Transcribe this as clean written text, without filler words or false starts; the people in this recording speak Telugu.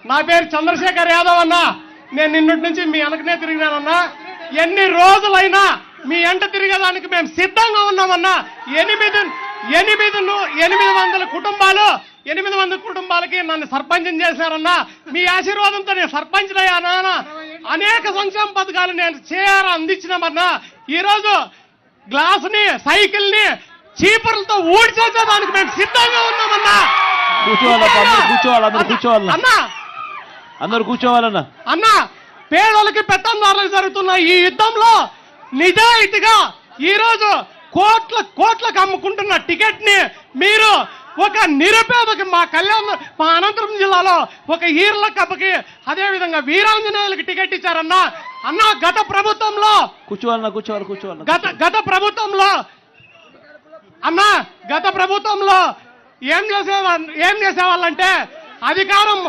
నా పేరు చంద్రశేఖర్ యాదవ్ అన్నా. నేను నిన్నటి నుంచి మీ వెనకనే తిరిగినానన్నా. ఎన్ని రోజులైనా మీ ఎంట తిరిగేదానికి మేము సిద్ధంగా ఉన్నామన్నా. 800 కుటుంబాలకి నన్ను సర్పంచం చేశారన్నా. మీ ఆశీర్వాదంతో నేను సర్పంచ్ అయ్యానా. అనేక సంక్షేమ పథకాలు నేను అందించినామన్నా. ఈరోజు గ్లాసుని, సైకిల్ ని చీపుర్లతో ఊడ్చేసేదానికి మేము సిద్ధంగా ఉన్నామన్నా. అందరూ కూర్చోవాలన్నా. అన్నా, పేదలకి పెత్తందారులకు జరుగుతున్న ఈ యుద్ధంలో నిజాయితీగా ఈరోజు కోట్లకు అమ్ముకుంటున్న టికెట్ ని మీరు ఒక నిరుపేదకి మా అనంతపురం జిల్లాలో ఒక ఈర్ల కప్పకి, అదే విధంగా వీరాంజనేయులకి టికెట్ ఇచ్చారన్నా. అన్నా, గత ప్రభుత్వంలో ఏం చేసేవాళ్ళంటే అధికారం